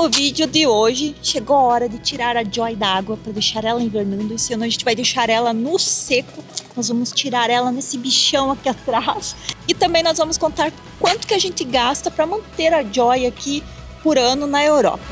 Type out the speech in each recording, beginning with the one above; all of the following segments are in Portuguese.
no vídeo de hoje, chegou a hora de tirar a Joy da água para deixar ela invernando. Esse ano a gente vai deixar ela no seco. Nós vamos tirar ela nesse bichão aqui atrás. E também nós vamos contar quanto que a gente gasta para manter a Joy aqui por ano na Europa.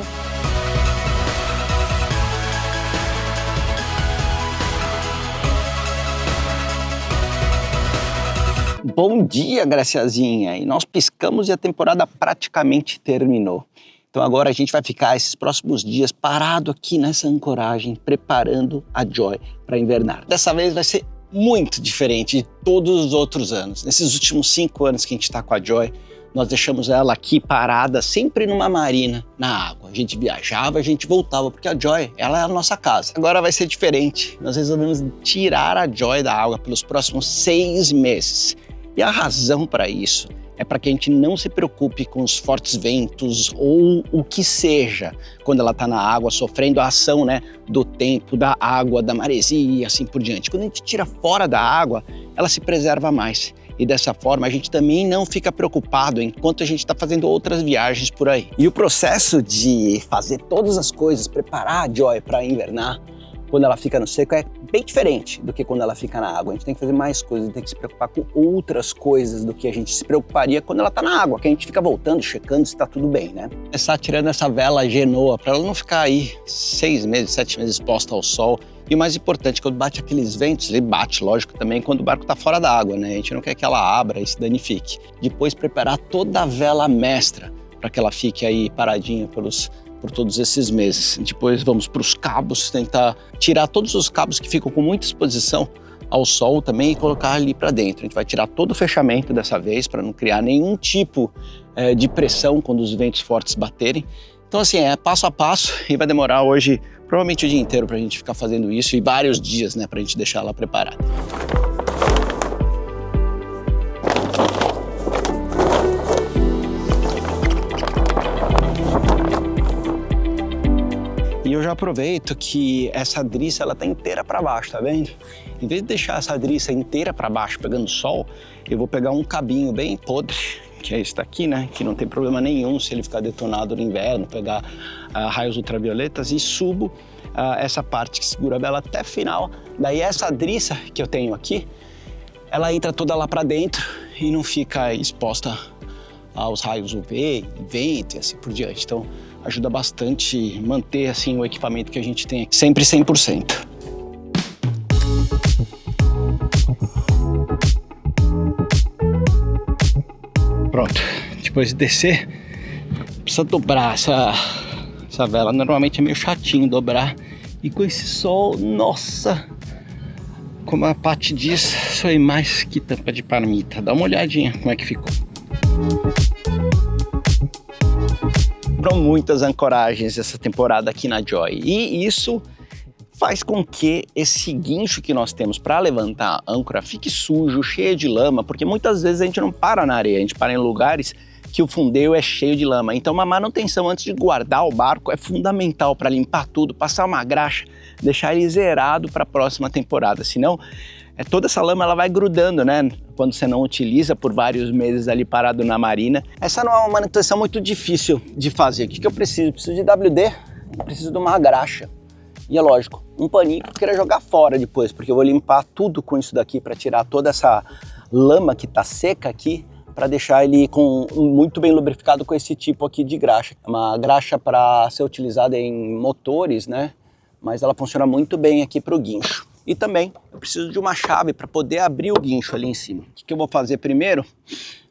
Bom dia, Graciazinha! E nós piscamos e a temporada praticamente terminou. Então agora a gente vai ficar esses próximos dias parado aqui nessa ancoragem, preparando a Joy para invernar. Dessa vez vai ser muito diferente de todos os outros anos. Nesses últimos 5 anos que a gente está com a Joy, nós deixamos ela aqui parada, sempre numa marina, na água. A gente viajava, a gente voltava, porque a Joy, ela é a nossa casa. Agora vai ser diferente. Nós resolvemos tirar a Joy da água pelos próximos 6 meses. E a razão para isso é para que a gente não se preocupe com os fortes ventos ou o que seja quando ela está na água, sofrendo a ação, né, do tempo, da água, da maresia e assim por diante. Quando a gente tira fora da água, ela se preserva mais. E dessa forma a gente também não fica preocupado enquanto a gente está fazendo outras viagens por aí. E o processo de fazer todas as coisas, preparar a Joy para invernar, quando ela fica no seco é bem diferente do que quando ela fica na água. A gente tem que fazer mais coisas, a gente tem que se preocupar com outras coisas do que a gente se preocuparia quando ela tá na água, que a gente fica voltando, checando se tá tudo bem, né? Começar tirando essa vela Genoa para ela não ficar aí 6 meses, 7 meses exposta ao sol. E o mais importante, quando bate aqueles ventos, ele bate, lógico, também quando o barco tá fora da água, né? A gente não quer que ela abra e se danifique. Depois preparar toda a vela mestra para que ela fique aí paradinha por todos esses meses. Depois vamos para os cabos, tentar tirar todos os cabos que ficam com muita exposição ao sol também e colocar ali para dentro. A gente vai tirar todo o fechamento dessa vez para não criar nenhum tipo de pressão quando os ventos fortes baterem. Então assim, é passo a passo e vai demorar hoje provavelmente o dia inteiro para a gente ficar fazendo isso e vários dias, né, para a gente deixar ela preparada. E eu já aproveito que essa driça ela tá inteira para baixo, tá vendo? Em vez de deixar essa driça inteira para baixo pegando sol, eu vou pegar um cabinho bem podre, que é esse daqui, né? Que não tem problema nenhum se ele ficar detonado no inverno, pegar raios ultravioletas e subo essa parte que segura a vela até final. Daí essa driça que eu tenho aqui, ela entra toda lá para dentro e não fica exposta aos raios UV, vento e assim por diante. Então ajuda bastante manter assim o equipamento que a gente tem aqui sempre 100%. Pronto, depois de descer, precisa dobrar essa vela. Normalmente é meio chatinho dobrar. E com esse sol, nossa, como a Paty diz, soei mais que tampa de palmita. Dá uma olhadinha como é que ficou. Foram muitas ancoragens essa temporada aqui na Joy e isso faz com que esse guincho que nós temos para levantar a âncora fique sujo, cheio de lama, porque muitas vezes a gente não para na areia, a gente para em lugares que o fundeiro é cheio de lama. Então uma manutenção antes de guardar o barco é fundamental para limpar tudo, passar uma graxa, deixar ele zerado para a próxima temporada, senão toda essa lama ela vai grudando, né? Quando você não utiliza por vários meses ali parado na marina. Essa não é uma manutenção muito difícil de fazer. O que eu preciso? Eu preciso de WD, eu preciso de uma graxa. E é lógico, um paninho que eu queria jogar fora depois, porque eu vou limpar tudo com isso daqui para tirar toda essa lama que tá seca aqui, para deixar ele muito bem lubrificado com esse tipo aqui de graxa. É uma graxa para ser utilizada em motores, né? Mas ela funciona muito bem aqui para o guincho. E também eu preciso de uma chave para poder abrir o guincho ali em cima. O que eu vou fazer primeiro?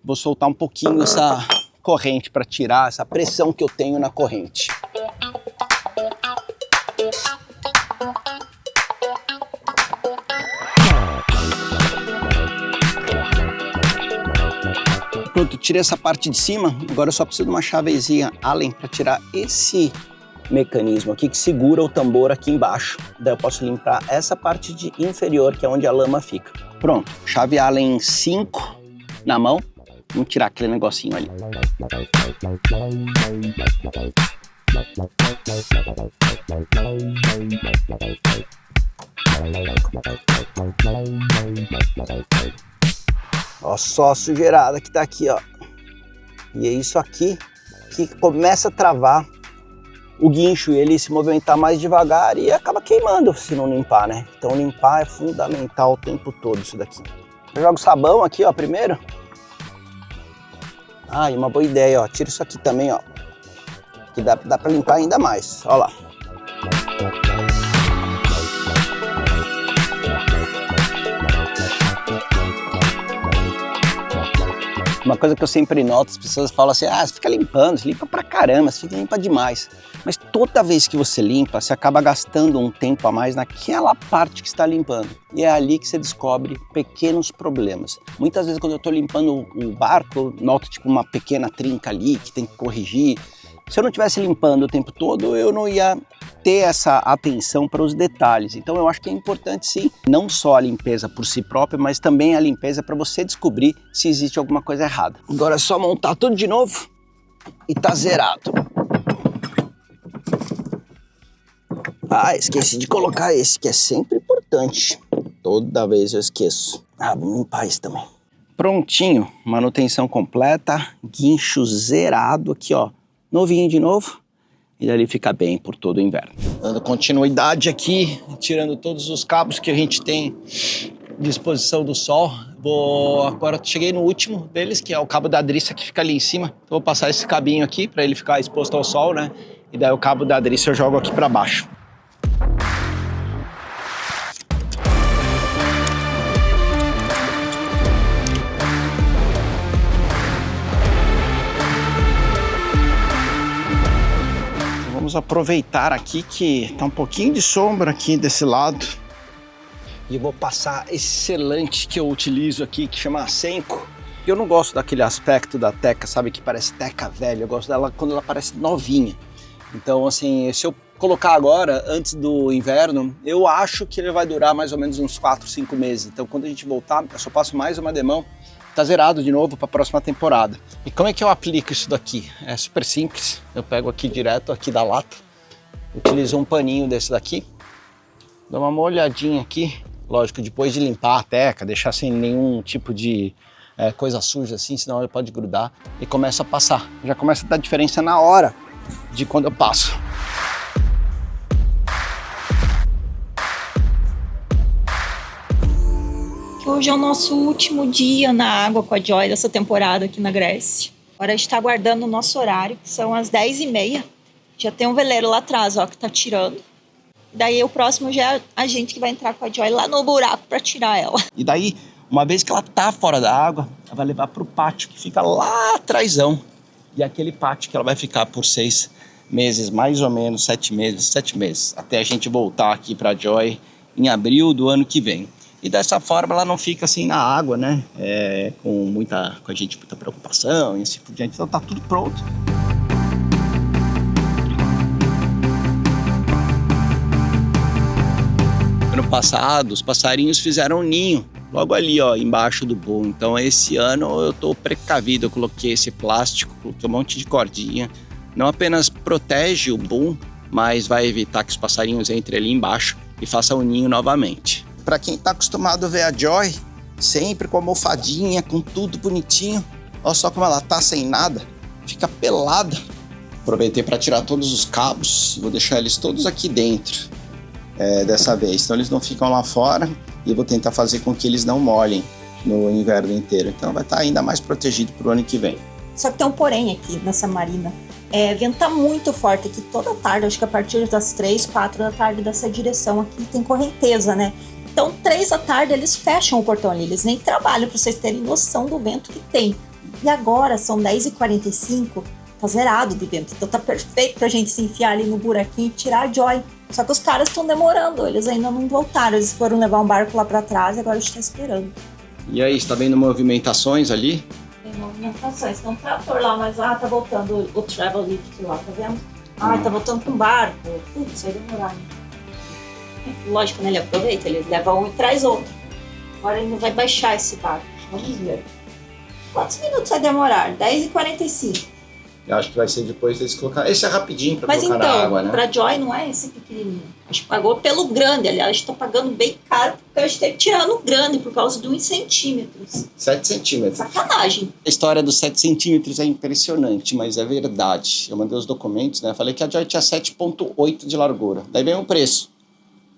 Vou soltar um pouquinho essa corrente para tirar essa pressão que eu tenho na corrente. Pronto, tirei essa parte de cima. Agora eu só preciso de uma chavezinha Allen para tirar esse mecanismo aqui que segura o tambor aqui embaixo. Daí eu posso limpar essa parte inferior, que é onde a lama fica. Pronto, chave Allen 5 na mão. Vamos tirar aquele negocinho ali. Olha só a sujeirada que tá aqui, ó. E é isso aqui que começa a travar o guincho ele se movimentar mais devagar e acaba queimando se não limpar, né? Então limpar é fundamental o tempo todo isso daqui. Eu jogo sabão aqui, ó, primeiro. Ah, e uma boa ideia, ó, tira isso aqui também, ó. Que dá pra limpar ainda mais, ó lá. Uma coisa que eu sempre noto, as pessoas falam assim, você fica limpando, você limpa pra caramba, você limpa demais. Mas toda vez que você limpa, você acaba gastando um tempo a mais naquela parte que está limpando. E é ali que você descobre pequenos problemas. Muitas vezes quando eu estou limpando o barco, eu noto tipo uma pequena trinca ali que tem que corrigir. Se eu não estivesse limpando o tempo todo, eu não ia ter essa atenção para os detalhes. Então eu acho que é importante sim, não só a limpeza por si própria, mas também a limpeza para você descobrir se existe alguma coisa errada. Agora é só montar tudo de novo e tá zerado. Ah, esqueci de colocar esse, que é sempre importante. Toda vez eu esqueço. Ah, vamos limpar esse também. Prontinho, manutenção completa, guincho zerado aqui, ó. Novinho de novo, e dali fica bem por todo o inverno. Dando continuidade aqui, tirando todos os cabos que a gente tem de exposição do sol. Agora cheguei no último deles, que é o cabo da driça que fica ali em cima. Então, vou passar esse cabinho aqui para ele ficar exposto ao sol, né? E daí o cabo da driça eu jogo aqui para baixo. Vamos aproveitar aqui que tá um pouquinho de sombra aqui desse lado. E eu vou passar esse selante que eu utilizo aqui, que chama Senko. Eu não gosto daquele aspecto da teca, sabe, que parece teca velha. Eu gosto dela quando ela parece novinha. Então, assim, se eu colocar agora, antes do inverno, eu acho que ele vai durar mais ou menos uns 4, 5 meses. Então, quando a gente voltar, eu só passo mais uma demão. Tá zerado de novo para a próxima temporada. E como é que eu aplico isso daqui? É super simples. Eu pego aqui direto aqui da lata, utilizo um paninho desse daqui, dou uma molhadinha aqui, lógico, depois de limpar a teca, deixar sem nenhum tipo de coisa suja assim, senão ele pode grudar, e começo a passar. Já começa a dar diferença na hora de quando eu passo. Hoje é o nosso último dia na água com a Joy dessa temporada aqui na Grécia. Agora a gente está aguardando o nosso horário, que são as 10h30. Já tem um veleiro lá atrás, ó, que tá tirando. Daí o próximo já é a gente que vai entrar com a Joy lá no buraco para tirar ela. E daí, uma vez que ela tá fora da água, ela vai levar pro pátio que fica lá atrásão. E aquele pátio que ela vai ficar por 6 meses, mais ou menos 7 meses, até a gente voltar aqui pra Joy em abril do ano que vem. E dessa forma ela não fica assim na água, né? Com a gente muita preocupação e assim por diante. Então tá tudo pronto. Ano passado, os passarinhos fizeram um ninho logo ali, ó, embaixo do boom. Então esse ano eu tô precavido, eu coloquei esse plástico, coloquei um monte de cordinha. Não apenas protege o boom, mas vai evitar que os passarinhos entrem ali embaixo e façam o ninho novamente. Para quem tá acostumado a ver a Joy, sempre com a almofadinha, com tudo bonitinho, olha só como ela tá sem nada, fica pelada. Aproveitei para tirar todos os cabos, vou deixar eles todos aqui dentro dessa vez, então eles não ficam lá fora e vou tentar fazer com que eles não molhem no inverno inteiro, então vai estar ainda mais protegido pro ano que vem. Só que tem um porém aqui nessa marina. Venta muito forte aqui toda tarde, acho que a partir das 3, 4 da tarde dessa direção aqui tem correnteza, né? Então, 3 da tarde, eles fecham o portão ali, eles nem trabalham, para vocês terem noção do vento que tem. E agora, são 10h45, tá zerado de vento. Então, tá perfeito pra gente se enfiar ali no buraquinho e tirar a Joy. Só que os caras estão demorando, eles ainda não voltaram. Eles foram levar um barco lá pra trás e agora a gente tá esperando. E aí, você tá vendo movimentações ali? Tem movimentações, tem um trator lá, mas tá voltando o Travel Lift lá, tá vendo? Tá voltando com um barco. Putz, vai demorar, né? Lógico, né? Ele aproveita, ele leva um e traz outro. Agora ele vai baixar esse barco. Vamos ver. Quantos minutos vai demorar? 10h45. Eu acho que vai ser depois deles colocar. Esse é rapidinho para Mas colocar então, na água, né? pra Joy não é esse pequenininho. A gente pagou pelo grande, aliás, a gente tá pagando bem caro porque a gente teve que tirar no grande por causa de 1 centímetros. 7 centímetros. Sacanagem. A história dos 7 centímetros é impressionante, mas é verdade. Eu mandei os documentos, né? Falei que a Joy tinha 7,8 de largura. Daí veio o preço.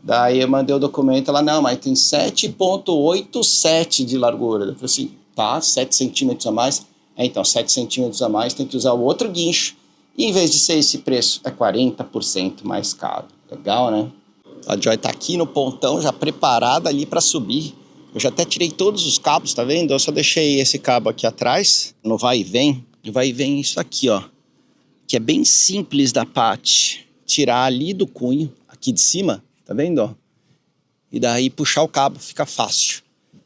Daí eu mandei o documento, ela, não, mas tem 7,87 de largura. Eu falei assim, tá, 7 centímetros a mais. Então, 7 centímetros a mais, tem que usar o outro guincho. E em vez de ser esse preço, é 40% mais caro. Legal, né? A Joy tá aqui no pontão, já preparada ali para subir. Eu já até tirei todos os cabos, tá vendo? Eu só deixei esse cabo aqui atrás, no vai e vem. No vai e vem isso aqui, ó. Que é bem simples da Paty. Tirar ali do cunho, aqui de cima, tá vendo, ó? E daí puxar o cabo, fica fácil.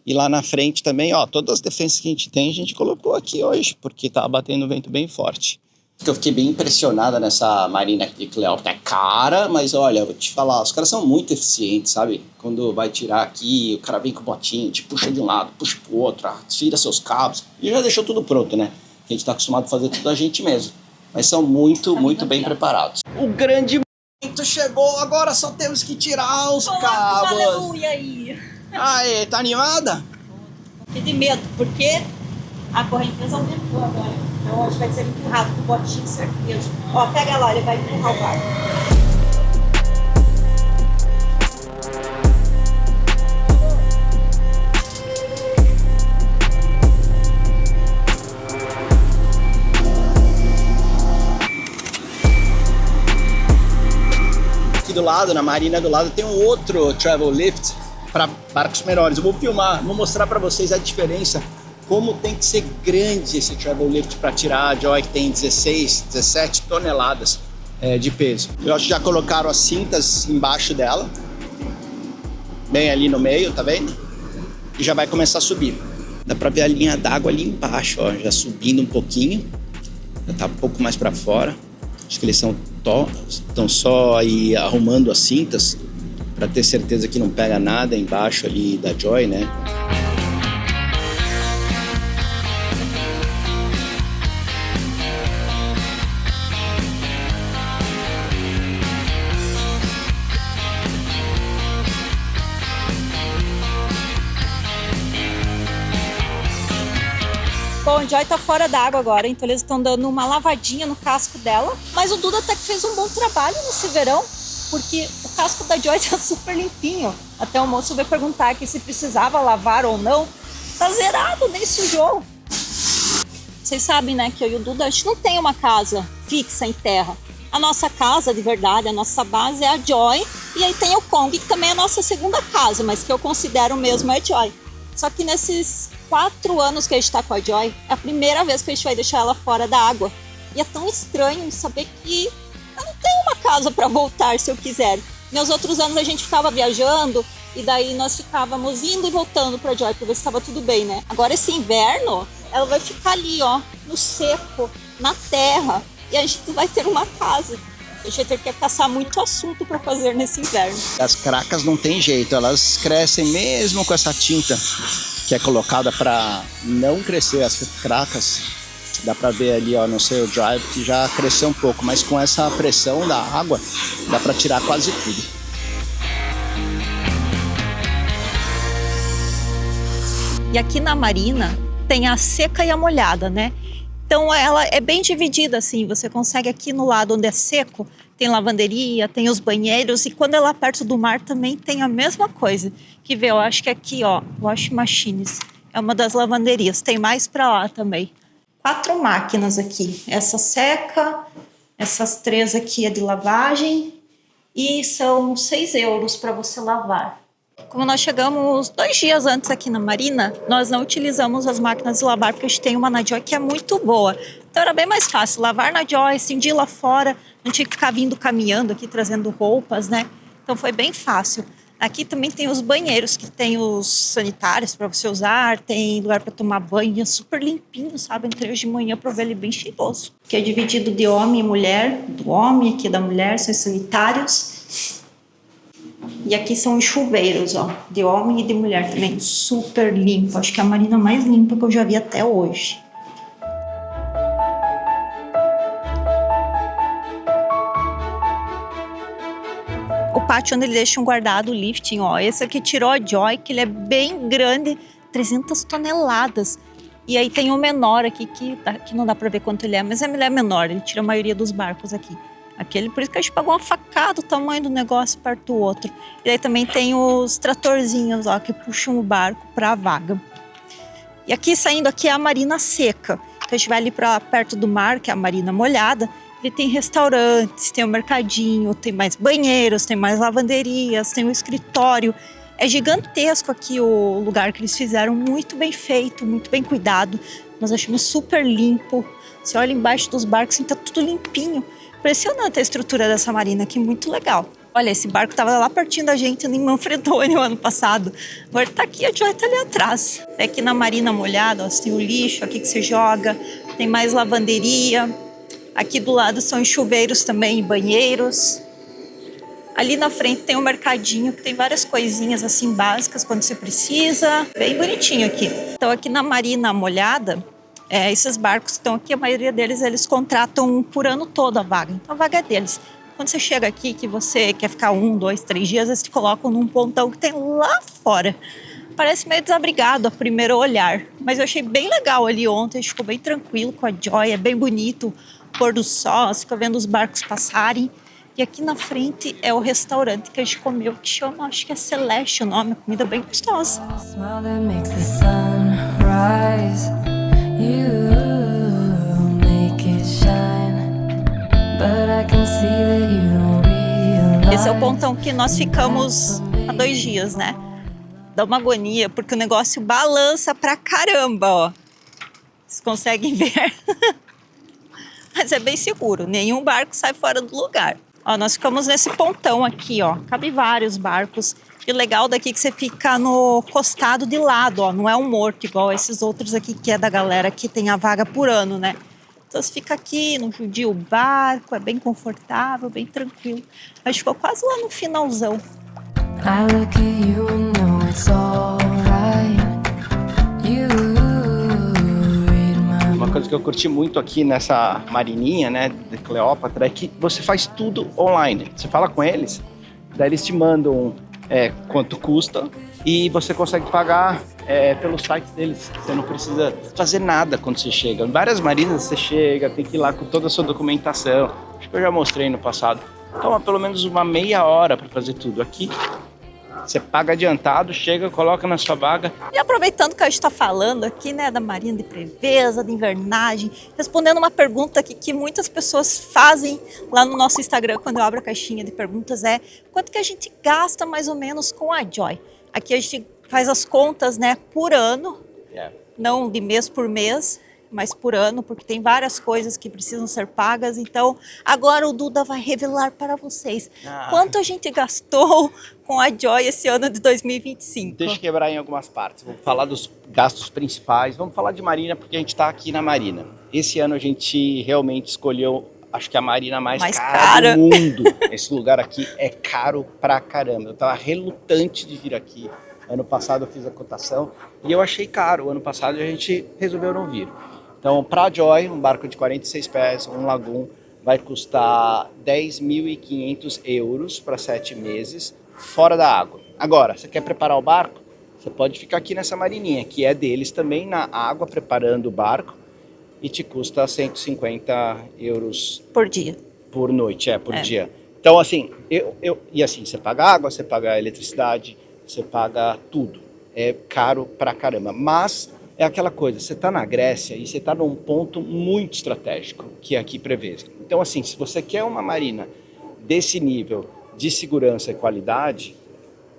E lá na frente também, ó, todas as defensas que a gente colocou aqui hoje, porque tava batendo um vento bem forte. Eu fiquei bem impressionada nessa Marina de Cleópatra. É cara, mas olha, vou te falar, os caras são muito eficientes, sabe? Quando vai tirar aqui, o cara vem com o botinho, te puxa de um lado, puxa pro outro, tira seus cabos. E já deixou tudo pronto, né? A gente tá acostumado a fazer tudo a gente mesmo. Mas são muito bem preparados. O grande momento chegou, agora só temos que tirar os cabos. Aleluia aí. Aê, tá animada? Fiquei de medo, porque a correnteza aumentou agora. Então acho que vai ser empurrado com o botinho, certeza. Ó, pega lá, ele vai empurrar o barco. Aqui do lado, na marina do lado, tem um outro travel lift para barcos menores. Eu vou filmar, vou mostrar para vocês a diferença, como tem que ser grande esse travel lift para tirar a Joy, que tem 16, 17 toneladas de peso. Eu acho que já colocaram as cintas embaixo dela, bem ali no meio, tá vendo? E já vai começar a subir. Dá para ver a linha d'água ali embaixo, ó, já subindo um pouquinho, já tá um pouco mais para fora. Acho que eles estão só aí arrumando as cintas para ter certeza que não pega nada embaixo ali da Joy, né? Bom, a Joy tá fora d'água agora, então eles estão dando uma lavadinha no casco dela. Mas o Duda até que fez um bom trabalho nesse verão, porque o casco da Joy tá super limpinho. Até o moço veio perguntar aqui se precisava lavar ou não. Tá zerado, nem sujou. Vocês sabem, né, que eu e o Duda, a gente não tem uma casa fixa em terra. A nossa casa, de verdade, a nossa base é a Joy. E aí tem o Kong, que também é a nossa segunda casa, mas que eu considero mesmo a Joy. Só que nesses 4 anos que a gente tá com a Joy, é a primeira vez que a gente vai deixar ela fora da água. E é tão estranho saber que eu não tenho uma casa para voltar se eu quiser. Nos outros anos a gente ficava viajando e daí nós ficávamos indo e voltando pra Joy para ver se estava tudo bem, né? Agora esse inverno, ela vai ficar ali, ó, no seco, na terra, e a gente vai ter uma casa. A gente vai ter que caçar muito assunto para fazer nesse inverno. As cracas não tem jeito, elas crescem mesmo com essa tinta que é colocada para não crescer as cracas. Dá para ver ali, ó, no seu drive que já cresceu um pouco, mas com essa pressão da água dá para tirar quase tudo. E aqui na marina tem a seca e a molhada, né? Então ela é bem dividida assim, você consegue aqui no lado onde é seco, tem lavanderia, tem os banheiros, e quando é lá perto do mar também tem a mesma coisa. Que vê, eu acho que aqui, ó, Wash Machines é uma das lavanderias, tem mais para lá também. 4 máquinas aqui, essa seca, essas 3 aqui é de lavagem e são 6 euros para você lavar. Como nós chegamos 2 dias antes aqui na marina, nós não utilizamos as máquinas de lavar porque a gente tem uma na Joy que é muito boa. Então era bem mais fácil lavar na Joy, cindir lá fora, não tinha que ficar vindo caminhando aqui trazendo roupas, né? Então foi bem fácil. Aqui também tem os banheiros, que tem os sanitários para você usar, tem lugar para tomar banho, é super limpinho, sabe? Entrei hoje de manhã para ver ele bem cheiroso. Aqui é dividido de homem e mulher, do homem aqui da mulher, são os sanitários. E aqui são os chuveiros, ó, de homem e de mulher também, super limpo. Acho que é a marina mais limpa que eu já vi até hoje. pátio onde eles deixam guardado o lifting, ó. Esse aqui tirou a Joy, que ele é bem grande, 300 toneladas. E aí tem o menor aqui, que não dá pra ver quanto ele é, mas ele é menor, ele tira a maioria dos barcos aqui. Aquele, por isso que a gente pagou uma facada o tamanho do negócio perto do outro. E aí também tem os tratorzinhos, ó, que puxam o barco pra vaga. E aqui, saindo aqui, é a marina seca. Então a gente vai ali pra perto do mar, que é a marina molhada. Ele tem restaurantes, tem o mercadinho, tem mais banheiros, tem mais lavanderias, tem o escritório. É gigantesco aqui o lugar que eles fizeram, muito bem feito, muito bem cuidado. Nós achamos super limpo. Você olha embaixo dos barcos e tá tudo limpinho. Impressionante a estrutura dessa marina aqui, muito legal. Olha, esse barco estava lá pertinho da gente, em Manfredoni, o ano passado. Agora tá aqui, a Joy tá ali atrás. Aqui na marina molhada, ó, você tem o lixo aqui que você joga, tem mais lavanderia. Aqui do lado são chuveiros também, banheiros. Ali na frente tem um mercadinho que tem várias coisinhas assim básicas quando você precisa. Bem bonitinho aqui. Então aqui na marina molhada, esses barcos que estão aqui, a maioria deles eles contratam por ano todo a vaga. Então a vaga é deles. Quando você chega aqui que você quer ficar 1, 2, 3 dias, eles te colocam num pontão que tem lá fora. Parece meio desabrigado a primeiro olhar, mas eu achei bem legal ali ontem, a gente ficou bem tranquilo com a Joy, é bem bonito o pôr do sol, você fica vendo os barcos passarem. E aqui na frente é o restaurante que a gente comeu, que chama, acho que é Celeste o nome, comida bem gostosa. Esse é o pontão que nós ficamos há 2 dias, né? Dá uma agonia, porque o negócio balança pra caramba, ó. Vocês conseguem ver? Mas é bem seguro, nenhum barco sai fora do lugar. Ó, nós ficamos nesse pontão aqui, ó. Cabe vários barcos. E o legal daqui é que você fica no costado de lado, ó. Não é um morto igual esses outros aqui que é da galera que tem a vaga por ano, né? Então você fica aqui, não judia o barco, é bem confortável, bem tranquilo. A gente ficou quase lá no finalzão. I look at you and know it's alright. Uma coisa que eu curti muito aqui nessa marininha, né, de Cleópatra, é que você faz tudo online. Você fala com eles, daí eles te mandam quanto custa e você consegue pagar pelo site deles. Você não precisa fazer nada quando você chega. Em várias marinas você chega, tem que ir lá com toda a sua documentação. Acho que eu já mostrei no passado. Toma pelo menos uma meia hora para fazer tudo. Aqui você paga adiantado, chega, coloca na sua vaga. E aproveitando que a gente está falando aqui, né, da Marina de Preveza, de invernagem, respondendo uma pergunta que muitas pessoas fazem lá no nosso Instagram, quando eu abro a caixinha de perguntas, quanto que a gente gasta mais ou menos com a Joy? Aqui a gente faz as contas, né, por ano, não de mês por mês, mas por ano, porque tem várias coisas que precisam ser pagas. Então, agora o Duda vai revelar para vocês quanto a gente gastou com a Joy esse ano de 2025. Deixa eu quebrar em algumas partes. Vamos falar dos gastos principais. Vamos falar de marina, porque a gente está aqui na marina. Esse ano a gente realmente escolheu, acho que a marina mais cara do mundo. Esse lugar aqui é caro pra caramba. Eu tava relutante de vir aqui. Ano passado eu fiz a cotação e eu achei caro. Ano passado a gente resolveu não vir. Então, para a Joy, um barco de 46 pés, um lagoon, vai custar 10.500 euros para 7 meses, fora da água. Agora, você quer preparar o barco? Você pode ficar aqui nessa marininha, que é deles também, na água, preparando o barco, e te custa 150 euros... Por dia. Por noite, por dia. Então, assim, e assim, você paga água, você paga eletricidade, você paga tudo. É caro pra caramba, mas... É aquela coisa, você está na Grécia e você está num ponto muito estratégico, que é aqui Preveza. Então, assim, se você quer uma marina desse nível de segurança e qualidade,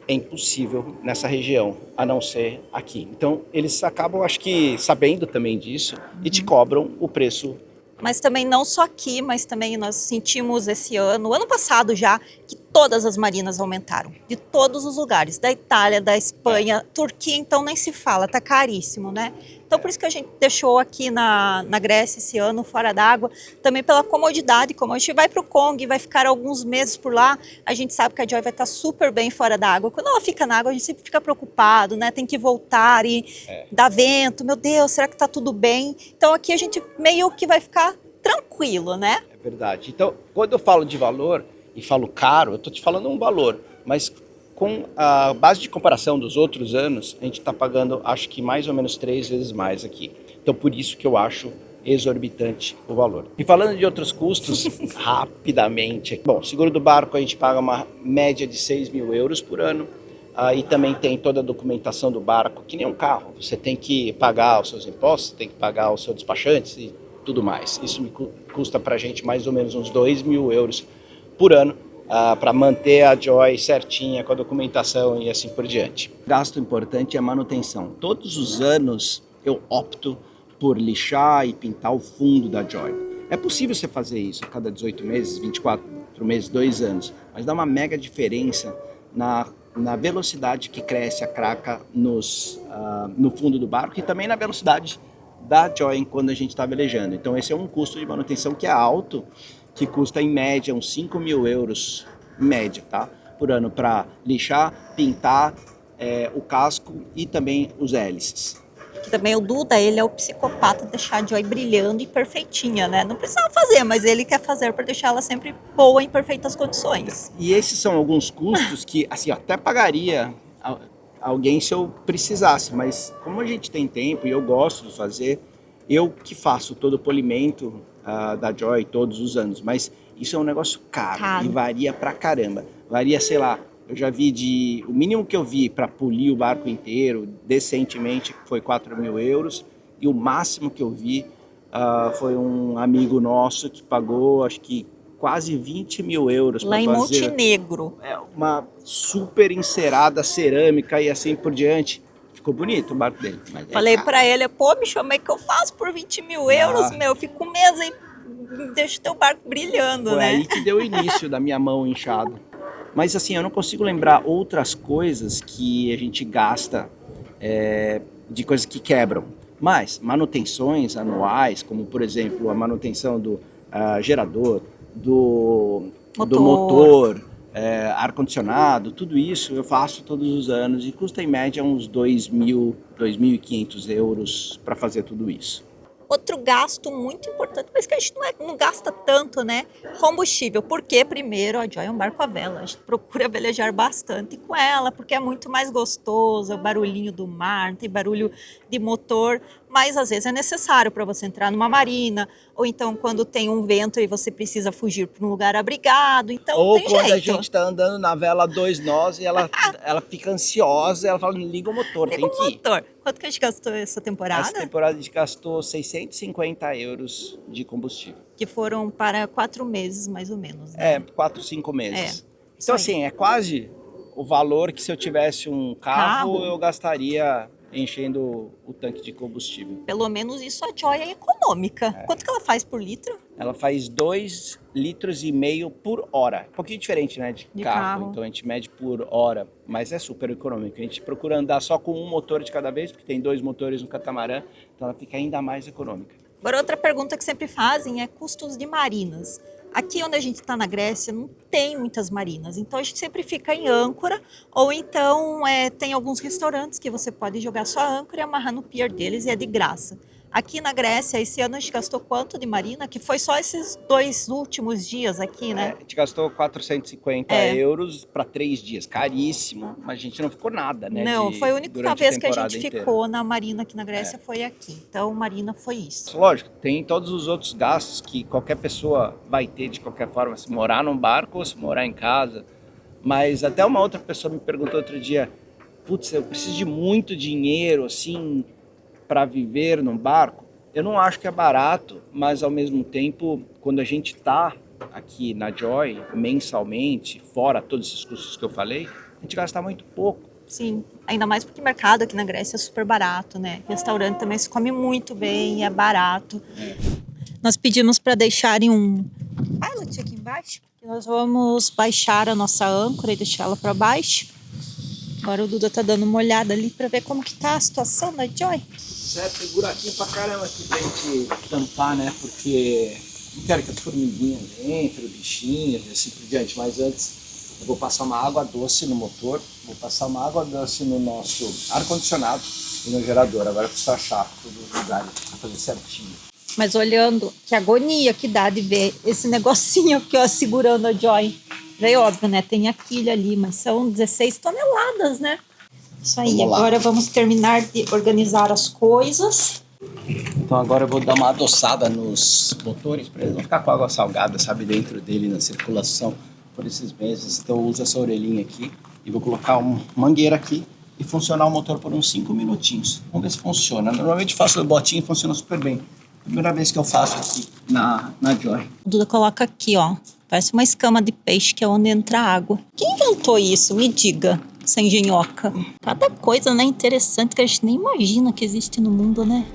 é impossível nessa região, a não ser aqui. Então, eles acabam, acho que, sabendo também disso e te cobram o preço. Mas também não só aqui, mas também nós sentimos esse ano passado já, que todas as marinas aumentaram, de todos os lugares, da Itália, da Espanha, Turquia, então nem se fala, tá caríssimo, né? Então por isso que a gente deixou aqui na Grécia esse ano, fora d'água, também pela comodidade, como a gente vai para o Congo e vai ficar alguns meses por lá, a gente sabe que a Joy vai estar super bem fora d'água. Quando ela fica na água, a gente sempre fica preocupado, né? Tem que voltar e dá vento, meu Deus, será que tá tudo bem? Então aqui a gente meio que vai ficar tranquilo, né? É verdade. Então, quando eu falo de valor, e falo caro, eu estou te falando um valor, mas com a base de comparação dos outros anos, a gente está pagando, acho que mais ou menos 3 vezes mais aqui. Então, por isso que eu acho exorbitante o valor. E falando de outros custos, rapidamente. Bom, seguro do barco a gente paga uma média de 6 mil euros por ano. Aí também tem toda a documentação do barco, que nem um carro. Você tem que pagar os seus impostos, tem que pagar o seu despachante e tudo mais. Isso me custa para a gente mais ou menos uns 2 mil euros por ano, para manter a Joy certinha com a documentação e assim por diante. Gasto importante é a manutenção. Todos os anos eu opto por lixar e pintar o fundo da Joy. É possível você fazer isso a cada 18 meses, 24 meses, 2 anos, mas dá uma mega diferença na velocidade que cresce a craca no fundo do barco e também na velocidade da Joy quando a gente está velejando. Então esse é um custo de manutenção que é alto, que custa em média uns 5 mil euros, em média, tá? Por ano, para lixar, pintar o casco e também os hélices. Que também o Duda, ele é o psicopata de deixar a Joy brilhando e perfeitinha, né? Não precisava fazer, mas ele quer fazer para deixar ela sempre boa, em perfeitas condições. E esses são alguns custos que, assim, eu até pagaria alguém se eu precisasse, mas como a gente tem tempo e eu gosto de fazer, eu que faço todo o polimento da Joy todos os anos, mas isso é um negócio caro. E varia pra caramba. Varia, sei lá, eu já vi o mínimo que eu vi para polir o barco inteiro decentemente foi 4 mil euros, e o máximo que eu vi foi um amigo nosso que pagou, acho que quase 20 mil euros lá em Montenegro. Uma super encerada cerâmica e assim por diante. Ficou bonito o barco dele. Mas falei pra ele, pô, me chamei que eu faço por 20 mil euros, meu, fico um mês aí, deixa o teu barco brilhando, foi né? Foi aí que deu o início da minha mão inchada. Mas assim, eu não consigo lembrar outras coisas que a gente gasta de coisas que quebram. Mas manutenções anuais, como por exemplo a manutenção do gerador, do motor, ar-condicionado, tudo isso eu faço todos os anos e custa em média uns 2.000, 2.500 euros para fazer tudo isso. Outro gasto muito importante, mas que a gente não gasta tanto, né? Combustível. Porque, primeiro, a Joy é um barco à vela. A gente procura velejar bastante com ela, porque é muito mais gostoso, o barulhinho do mar, não tem barulho de motor. Mas, às vezes, é necessário para você entrar numa marina, ou então quando tem um vento e você precisa fugir para um lugar abrigado. Então, ou tem quando jeito. A gente está andando na vela 2 nós e ela fica ansiosa, ela fala, liga o motor, liga tem que ir. Motor. Quanto que a gente gastou essa temporada? Essa temporada a gente gastou 650 euros de combustível. Que foram para 4 meses, mais ou menos. Né? 4, 5 meses. Então, assim, é quase o valor que se eu tivesse um carro eu gastaria enchendo o tanque de combustível. Pelo menos isso a Joy é econômica. Quanto que ela faz por litro? Ela faz 2,5 litros por hora. Um pouquinho diferente, né, de carro. Então a gente mede por hora, mas é super econômico. A gente procura andar só com um motor de cada vez, porque tem 2 motores no catamarã, então ela fica ainda mais econômica. Agora, outra pergunta que sempre fazem é custos de marinas. Aqui onde a gente está na Grécia não tem muitas marinas, então a gente sempre fica em âncora, ou então tem alguns restaurantes que você pode jogar sua âncora e amarrar no pier deles e é de graça. Aqui na Grécia, esse ano a gente gastou quanto de marina? Que foi só esses 2 últimos dias aqui, né? A gente gastou 450 euros para 3 dias. Caríssimo, mas a gente não ficou nada, né? Não, foi a única vez que a gente ficou na marina aqui na Grécia, foi aqui. Então, marina foi isso. Lógico, tem todos os outros gastos que qualquer pessoa vai ter de qualquer forma, se morar num barco ou se morar em casa. Mas até uma outra pessoa me perguntou outro dia, putz, eu preciso de muito dinheiro, assim, para viver num barco. Eu não acho que é barato, mas ao mesmo tempo, quando a gente está aqui na Joy, mensalmente, fora todos esses custos que eu falei, a gente gasta muito pouco. Sim, ainda mais porque o mercado aqui na Grécia é super barato, né? Restaurante também se come muito bem, é barato. Nós pedimos para deixarem um pilot aqui embaixo. Nós vamos baixar a nossa âncora e deixar ela para baixo. Agora o Duda tá dando uma olhada ali para ver como que tá a situação da Joy. Certo, tem buraquinho pra caramba aqui pra gente tampar, né? Porque não quero que as formiguinhas entrem, bichinhos e assim por diante. Mas antes eu vou passar uma água doce no motor, vou passar uma água doce no nosso ar-condicionado e no gerador. Agora eu preciso achar todos os lugares pra fazer certinho. Mas olhando, que agonia que dá de ver esse negocinho aqui, ó, segurando a Joy. Daí, óbvio, né? Tem a quilha ali, mas são 16 toneladas, né? Isso aí, Vamos lá. agora vamos terminar de organizar as coisas. Então agora eu vou dar uma adoçada nos motores para eles não ficar com água salgada, sabe, dentro dele na circulação por esses meses. Então eu uso essa orelhinha aqui e vou colocar uma mangueira aqui e funcionar o motor por uns 5 minutinhos. Vamos ver se funciona. Normalmente faço o botinho e funciona super bem. Primeira vez que eu faço aqui na Joy. O Duda coloca aqui, ó. Parece uma escama de peixe, que é onde entra água. Quem inventou isso? Me diga, essa engenhoca. Cada coisa, né, interessante que a gente nem imagina que existe no mundo, né?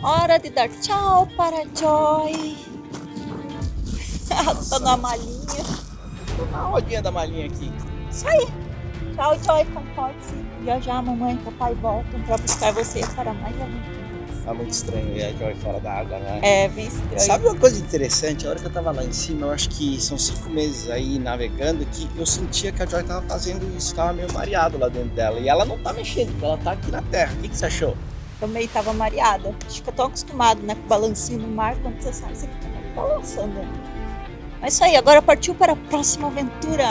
Hora de dar tchau para a Joy. Arrastando a malinha. A rodinha da malinha aqui. Isso aí. Tchau, Joy. Comporte-se. Já já, mamãe e papai voltam para buscar você para mais aventuras. Tá muito estranho ver a Joy fora da água, né? É, bem estranho. Sabe uma coisa interessante? A hora que eu tava lá em cima, eu acho que são 5 meses aí navegando, que eu sentia que a Joy tava fazendo isso, tava meio mareado lá dentro dela. E ela não tá mexendo, porque ela tá aqui na terra. O que você achou? Também tava mareada. Acho que eu tô acostumado, né, com o balancinho no mar. Quando você sai, você fica balançando. Mas isso aí, agora partiu para a próxima aventura.